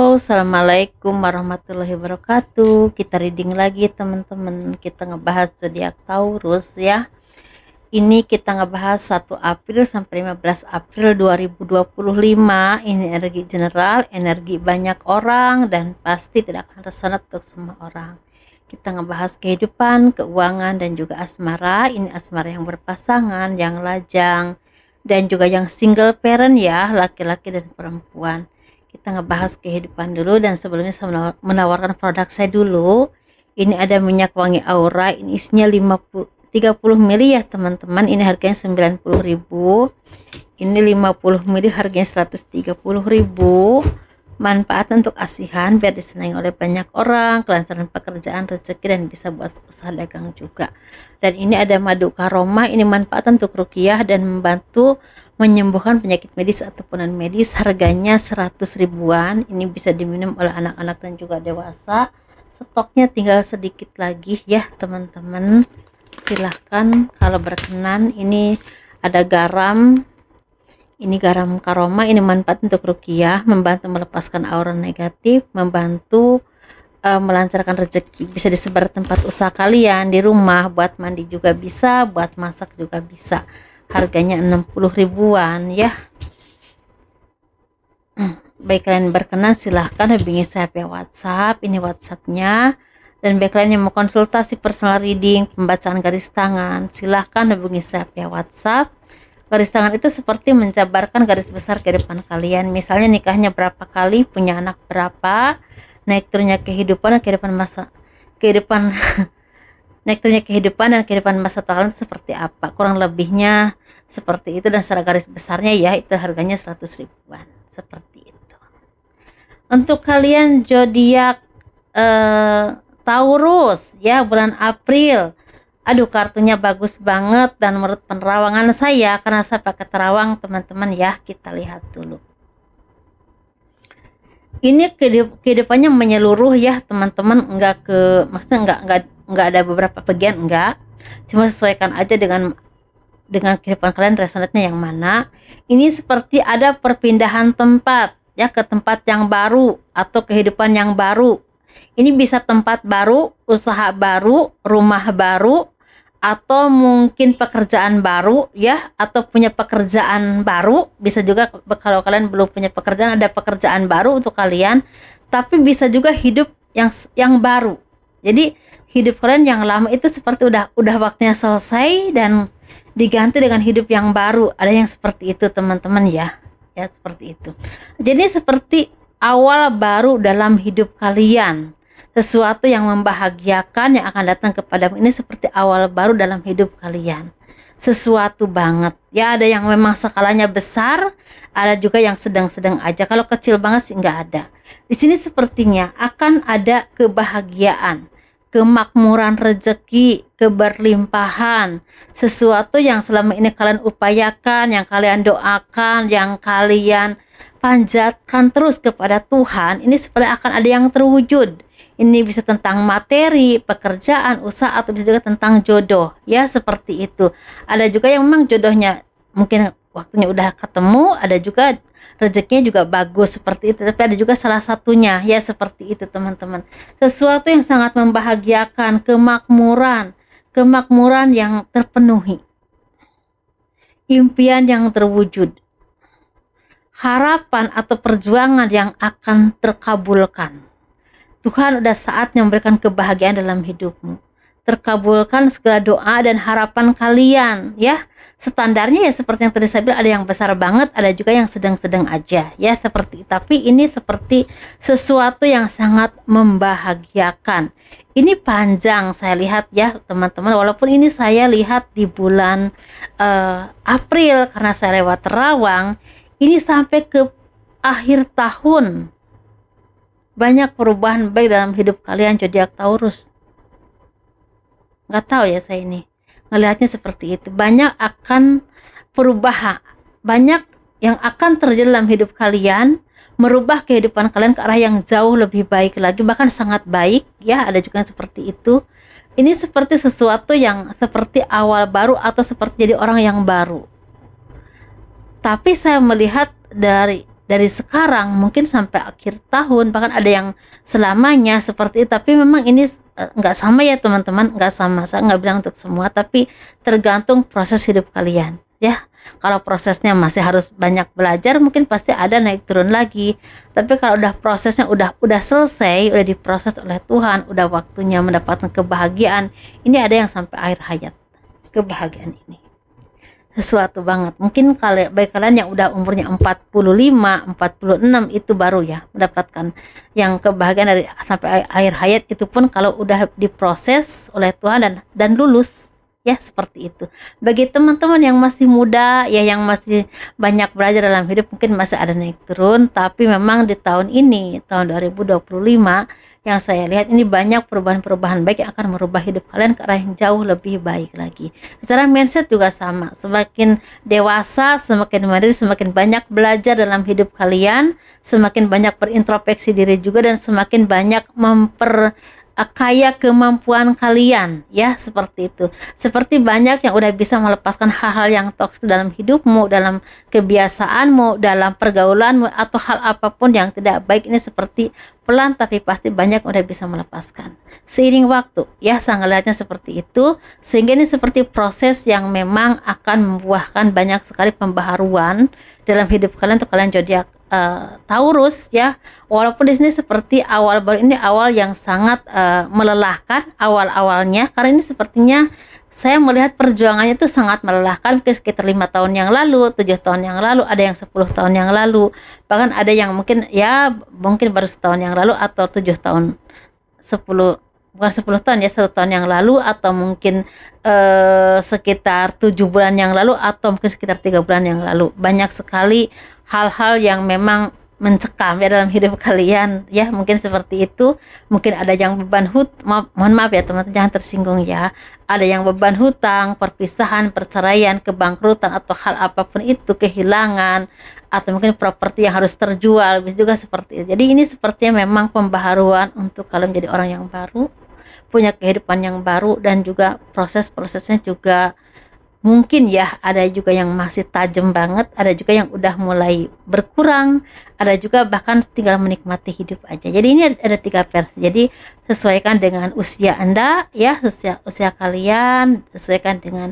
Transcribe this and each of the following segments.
Halo, assalamualaikum warahmatullahi wabarakatuh. Kita reading lagi teman-teman. Kita ngebahas zodiak Taurus ya. Ini kita ngebahas 1 April sampai 15 April 2025. Ini energi general, energi banyak orang dan pasti tidak akan resonate untuk semua orang. Kita ngebahas kehidupan, keuangan dan juga asmara. Ini asmara yang berpasangan, yang lajang dan juga yang single parent ya, laki-laki dan perempuan. Kita ngebahas kehidupan dulu, dan sebelumnya saya menawarkan produk saya dulu. Ini ada minyak wangi aura, ini isinya 30 ml ya teman-teman. Ini harganya 90.000. Ini 50 ml harganya 130.000. Manfaat untuk asihan biar disenangi oleh banyak orang, kelancaran pekerjaan, rezeki, dan bisa buat usaha dagang juga. Dan ini ada madu karoma, ini manfaat untuk ruqyah dan membantu menyembuhkan penyakit medis ataupun non medis. Harganya 100 ribuan. Ini bisa diminum oleh anak-anak dan juga dewasa. Stoknya tinggal sedikit lagi ya teman-teman. Silahkan kalau berkenan. Ini ada garam. Ini garam karoma, ini manfaat untuk ruqyah, membantu melepaskan aura negatif, membantu melancarkan rezeki. Bisa disebar tempat usaha kalian, di rumah, buat mandi juga bisa, buat masak juga bisa. Harganya 60 ribuan ya. Baik, kalian berkenan silahkan hubungi saya via WhatsApp. Ini WhatsAppnya. Dan baik kalian yang mau konsultasi personal reading, pembacaan garis tangan, silahkan hubungi saya via WhatsApp. Garis tangan itu seperti menjabarkan garis besar kehidupan kalian. Misalnya nikahnya berapa kali, punya anak berapa, naik turunnya kehidupan dan naik turunnya kehidupan dan kehidupan masa tua kalian itu seperti apa. Kurang lebihnya seperti itu, dan secara garis besarnya ya itu harganya 100 ribuan. Seperti itu. Untuk kalian zodiak Taurus ya, bulan April. Aduh, kartunya bagus banget, dan menurut penerawangan saya, karena saya pakai terawang teman-teman ya, kita lihat dulu. Ini kehidupannya menyeluruh ya teman-teman, maksudnya enggak ada beberapa bagian, enggak. Cuma sesuaikan aja dengan kehidupan kalian, resonatnya yang mana. Ini seperti ada perpindahan tempat ya, ke tempat yang baru atau kehidupan yang baru. Ini bisa tempat baru, usaha baru, rumah baru, atau mungkin pekerjaan baru ya, atau punya pekerjaan baru. Bisa juga kalau kalian belum punya pekerjaan, ada pekerjaan baru untuk kalian, tapi bisa juga hidup yang baru. Jadi hidup kalian yang lama itu seperti udah waktunya selesai dan diganti dengan hidup yang baru. Ada yang seperti itu teman-teman ya seperti itu. Jadi seperti awal baru dalam hidup kalian, sesuatu yang membahagiakan yang akan datang kepadamu. Ini seperti awal baru dalam hidup kalian, sesuatu banget ya. Ada yang memang skalanya besar, ada juga yang sedang-sedang aja. Kalau kecil banget sih nggak ada. Di sini sepertinya akan ada kebahagiaan, kemakmuran rezeki, keberlimpahan, sesuatu yang selama ini kalian upayakan, yang kalian doakan, yang kalian panjatkan terus kepada Tuhan. Ini seperti akan ada yang terwujud. Ini bisa tentang materi, pekerjaan, usaha, atau bisa juga tentang jodoh ya, seperti itu. Ada juga yang memang jodohnya mungkin waktunya udah ketemu, ada juga rezekinya juga bagus seperti itu, tapi ada juga salah satunya ya, seperti itu teman-teman. Sesuatu yang sangat membahagiakan, kemakmuran yang terpenuhi, impian yang terwujud, harapan atau perjuangan yang akan terkabulkan. Tuhan udah saatnya memberikan kebahagiaan dalam hidupmu. Terkabulkan segala doa dan harapan kalian ya. Standarnya ya seperti yang tadi saya bilang, ada yang besar banget, ada juga yang sedang-sedang aja ya, seperti. Tapi ini seperti sesuatu yang sangat membahagiakan. Ini panjang saya lihat ya teman-teman, walaupun ini saya lihat di bulan April karena saya lewat terawang. Ini sampai ke akhir tahun. Banyak perubahan baik dalam hidup kalian zodiak Taurus. Nggak tahu ya, saya ini ngelihatnya seperti itu. Banyak akan perubahan, banyak yang akan terjadi dalam hidup kalian, merubah kehidupan kalian ke arah yang jauh lebih baik lagi, bahkan sangat baik ya. Ada juga yang seperti itu. Ini seperti sesuatu yang seperti awal baru atau seperti jadi orang yang baru. Tapi saya melihat dari dari sekarang mungkin sampai akhir tahun, bahkan ada yang selamanya seperti itu. Tapi memang ini nggak sama ya teman-teman, nggak sama. Saya nggak bilang untuk semua, tapi tergantung proses hidup kalian ya. Kalau prosesnya masih harus banyak belajar, mungkin pasti ada naik turun lagi. Tapi kalau udah prosesnya udah selesai, udah diproses oleh Tuhan, udah waktunya mendapatkan kebahagiaan, ini ada yang sampai akhir hayat. Kebahagiaan ini sesuatu banget. Mungkin bagi kalian yang udah umurnya 45, 46 itu baru ya mendapatkan yang kebahagiaan dari sampai akhir hayat. Itu pun kalau udah diproses oleh Tuhan dan lulus ya, seperti itu. Bagi teman-teman yang masih muda ya, yang masih banyak belajar dalam hidup, mungkin masih ada naik turun, tapi memang di tahun ini, tahun 2025, yang saya lihat ini banyak perubahan-perubahan baik yang akan merubah hidup kalian ke arah yang jauh lebih baik lagi. Secara mindset juga sama, semakin dewasa, semakin mandiri, semakin banyak belajar dalam hidup kalian, semakin banyak berintrospeksi diri juga, dan semakin banyak kaya kemampuan kalian ya, seperti itu. Seperti banyak yang udah bisa melepaskan hal-hal yang toksik dalam hidupmu, dalam kebiasaanmu, dalam pergaulanmu, atau hal apapun yang tidak baik. Ini seperti pelan tapi pasti banyak udah bisa melepaskan seiring waktu ya. Saya ngelihatnya seperti itu, sehingga ini seperti proses yang memang akan membuahkan banyak sekali pembaharuan dalam hidup kalian untuk kalian zodiak Taurus ya. Walaupun di sini seperti awal baru ini awal yang sangat melelahkan awal-awalnya, karena ini sepertinya saya melihat perjuangannya itu sangat melelahkan. Mungkin sekitar 5 tahun yang lalu, 7 tahun yang lalu, ada yang 10 tahun yang lalu, bahkan ada yang mungkin baru setahun yang lalu, atau 7 tahun, 10, bukan 10 tahun ya, 1 tahun yang lalu, atau mungkin sekitar 7 bulan yang lalu, atau mungkin sekitar 3 bulan yang lalu. Banyak sekali hal-hal yang memang mencekam ya dalam hidup kalian ya, mungkin seperti itu. Mungkin ada yang beban mohon maaf ya teman-teman, jangan tersinggung ya. Ada yang beban hutang, perpisahan, perceraian, kebangkrutan, atau hal apapun itu, kehilangan, atau mungkin properti yang harus terjual, bisa juga seperti itu. Jadi ini sepertinya memang pembaharuan untuk kalian menjadi orang yang baru, punya kehidupan yang baru, dan juga proses-prosesnya juga mungkin ya, ada juga yang masih tajam banget, ada juga yang udah mulai berkurang, ada juga bahkan tinggal menikmati hidup aja. Jadi ini ada 3 versi. Jadi sesuaikan dengan usia Anda ya, usia kalian, sesuaikan dengan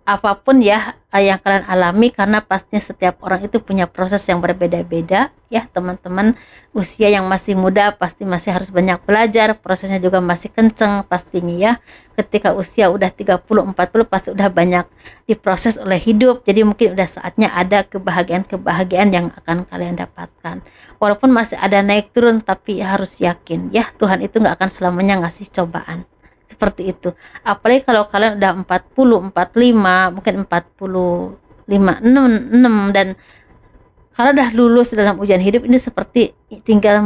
apapun ya yang kalian alami, karena pastinya setiap orang itu punya proses yang berbeda-beda ya teman-teman. Usia yang masih muda pasti masih harus banyak belajar, prosesnya juga masih kenceng pastinya ya. Ketika usia udah 30-40 pasti udah banyak diproses oleh hidup, jadi mungkin udah saatnya ada kebahagiaan yang akan kalian dapatkan. Walaupun masih ada naik turun, tapi harus yakin ya, Tuhan itu gak akan selamanya ngasih cobaan. Seperti itu. Apalagi kalau kalian udah 40, 45, mungkin 45, 6, dan kalau udah lulus dalam ujian hidup ini, seperti tinggal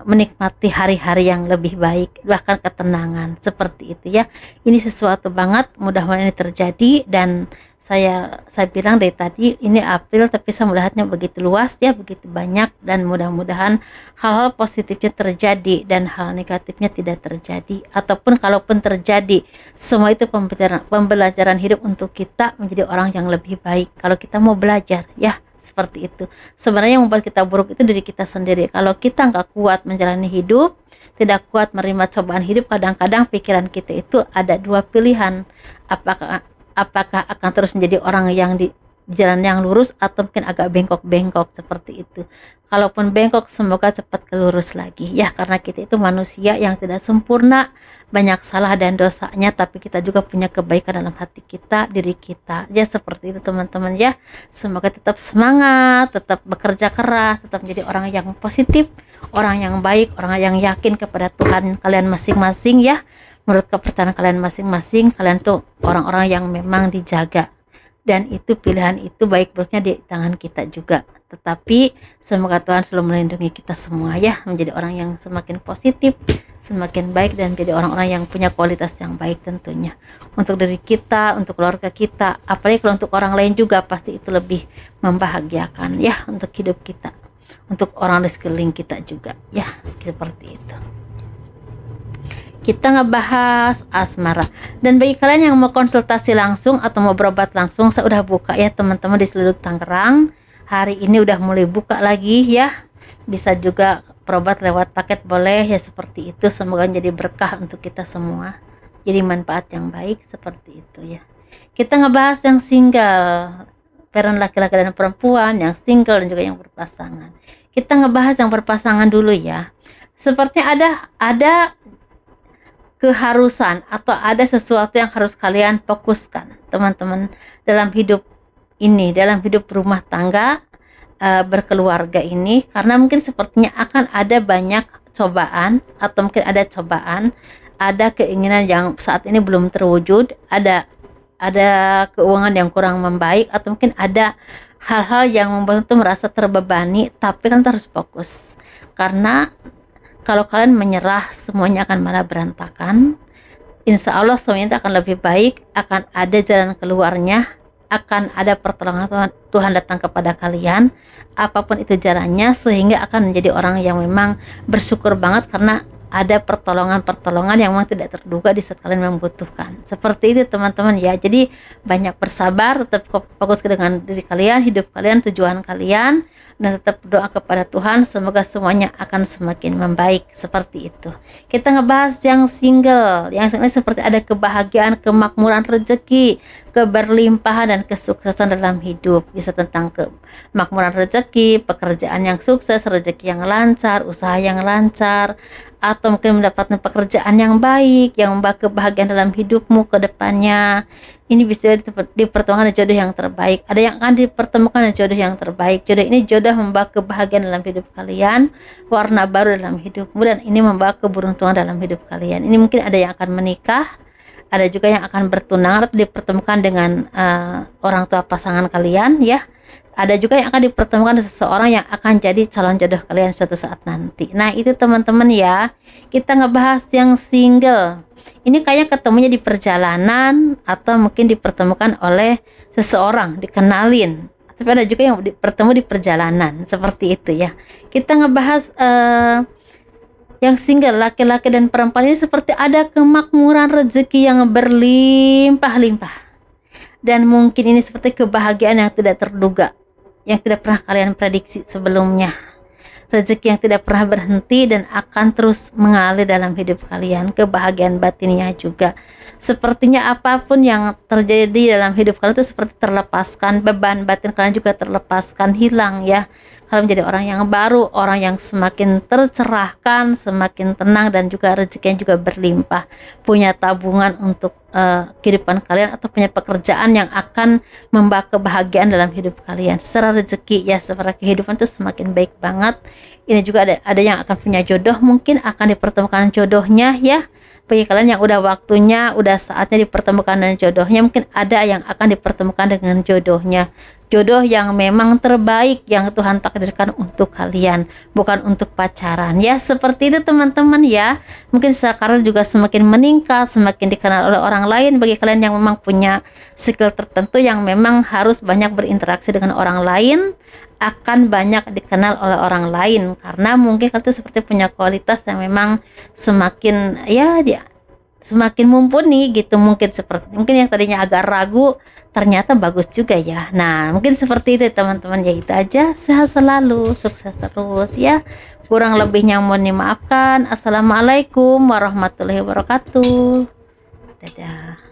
menikmati hari-hari yang lebih baik, bahkan ketenangan, seperti itu ya. Ini sesuatu banget, mudah-mudahan ini terjadi. Dan saya bilang dari tadi ini April, tapi saya melihatnya begitu luas ya, begitu banyak, dan mudah-mudahan hal-hal positifnya terjadi dan hal negatifnya tidak terjadi. Ataupun kalaupun terjadi, semua itu pembelajaran hidup untuk kita menjadi orang yang lebih baik kalau kita mau belajar ya. Seperti itu. Sebenarnya yang membuat kita buruk itu diri kita sendiri. Kalau kita nggak kuat menjalani hidup, tidak kuat menerima cobaan hidup, kadang-kadang pikiran kita itu ada 2 pilihan. Apakah akan terus menjadi orang yang di jalan yang lurus, atau mungkin agak bengkok-bengkok seperti itu. Kalaupun bengkok, semoga cepat kelurus lagi ya, karena kita itu manusia yang tidak sempurna, banyak salah dan dosanya, tapi kita juga punya kebaikan dalam hati kita, diri kita ya, seperti itu teman-teman ya. Semoga tetap semangat, tetap bekerja keras, tetap menjadi orang yang positif, orang yang baik, orang yang yakin kepada Tuhan kalian masing-masing ya. Menurut kepercayaan kalian masing-masing, kalian tuh orang-orang yang memang dijaga, dan itu pilihan itu baik buruknya di tangan kita juga. Tetapi semoga Tuhan selalu melindungi kita semua ya, menjadi orang yang semakin positif, semakin baik, dan menjadi orang-orang yang punya kualitas yang baik tentunya, untuk diri kita, untuk keluarga kita, apalagi kalau untuk orang lain juga pasti itu lebih membahagiakan ya, untuk hidup kita, untuk orang di sekeliling kita juga ya, seperti itu. Kita ngebahas asmara. Dan bagi kalian yang mau konsultasi langsung atau mau berobat langsung, saya udah buka ya teman-teman di seluruh Tangerang. hari ini udah mulai buka lagi ya. Bisa juga berobat lewat paket boleh ya, seperti itu. Semoga jadi berkah untuk kita semua, jadi manfaat yang baik seperti itu ya. Kita ngebahas yang single, peran laki-laki dan perempuan, yang single dan juga yang berpasangan. Kita ngebahas yang berpasangan dulu ya. Seperti ada keharusan atau ada sesuatu yang harus kalian fokuskan, teman-teman, dalam hidup ini, dalam hidup rumah tangga, berkeluarga ini, karena mungkin sepertinya akan ada banyak cobaan, atau mungkin ada cobaan, ada keinginan yang saat ini belum terwujud, ada keuangan yang kurang membaik, atau mungkin ada hal-hal yang membuat itu merasa terbebani, tapi kan harus fokus, karena kalau kalian menyerah semuanya akan malah berantakan. Insya Allah semuanya itu akan lebih baik, akan ada jalan keluarnya, akan ada pertolongan Tuhan datang kepada kalian, apapun itu jalannya, sehingga akan menjadi orang yang memang bersyukur banget karena ada pertolongan yang memang tidak terduga di saat kalian membutuhkan. Seperti itu teman-teman ya. Jadi banyak bersabar, tetap fokus dengan diri kalian, hidup kalian, tujuan kalian, dan tetap berdoa kepada Tuhan, semoga semuanya akan semakin membaik. Seperti itu. Kita ngebahas yang single. Yang single seperti ada kebahagiaan, kemakmuran rezeki, keberlimpahan dan kesuksesan dalam hidup. Bisa tentang kemakmuran rezeki, pekerjaan yang sukses, rezeki yang lancar, usaha yang lancar, atau mungkin mendapatkan pekerjaan yang baik yang membawa kebahagiaan dalam hidupmu ke depannya. Ini bisa dipertemukan dengan jodoh yang terbaik. Ada yang akan dipertemukan dengan jodoh yang terbaik. Jodoh ini jodoh membawa kebahagiaan dalam hidup kalian, warna baru dalam hidupmu, dan ini membawa keberuntungan dalam hidup kalian. Ini mungkin ada yang akan menikah, ada juga yang akan bertunangan atau dipertemukan dengan orang tua pasangan kalian ya. Ada juga yang akan dipertemukan dengan seseorang yang akan jadi calon jodoh kalian suatu saat nanti. Nah itu teman-teman ya, kita ngebahas yang single. Ini kayaknya ketemunya di perjalanan, atau mungkin dipertemukan oleh seseorang, dikenalin. Tapi ada juga yang bertemu di perjalanan, seperti itu ya. Kita ngebahas yang single, laki-laki dan perempuan ini seperti ada kemakmuran rezeki yang berlimpah-limpah. Dan mungkin ini seperti kebahagiaan yang tidak terduga, yang tidak pernah kalian prediksi sebelumnya. Rezeki yang tidak pernah berhenti dan akan terus mengalir dalam hidup kalian. Kebahagiaan batinnya juga. Sepertinya apapun yang terjadi dalam hidup kalian itu seperti terlepaskan. Beban batin kalian juga terlepaskan, hilang ya. Kalian menjadi orang yang baru, orang yang semakin tercerahkan, semakin tenang, dan juga rezekinya juga berlimpah. Punya tabungan untuk kehidupan kalian, atau punya pekerjaan yang akan membawa kebahagiaan dalam hidup kalian. Secara rezeki ya, secara kehidupan itu semakin baik banget. Ini juga ada yang akan punya jodoh, mungkin akan dipertemukan jodohnya ya. Bagi kalian yang udah waktunya, udah saatnya dipertemukan dengan jodohnya, mungkin ada yang akan dipertemukan dengan jodohnya. Jodoh yang memang terbaik yang Tuhan takdirkan untuk kalian, bukan untuk pacaran ya. Seperti itu teman-teman ya. Mungkin sekarang juga semakin meningkat, semakin dikenal oleh orang lain. Bagi kalian yang memang punya skill tertentu yang memang harus banyak berinteraksi dengan orang lain, akan banyak dikenal oleh orang lain, karena mungkin kalian itu seperti punya kualitas yang memang semakin ya semakin mumpuni gitu. Mungkin yang tadinya agak ragu ternyata bagus juga ya. Nah mungkin seperti itu teman-teman ya. Itu aja, sehat selalu, sukses terus ya. Kurang lebihnya mohon dimaafkan. Assalamualaikum warahmatullahi wabarakatuh. Dadah.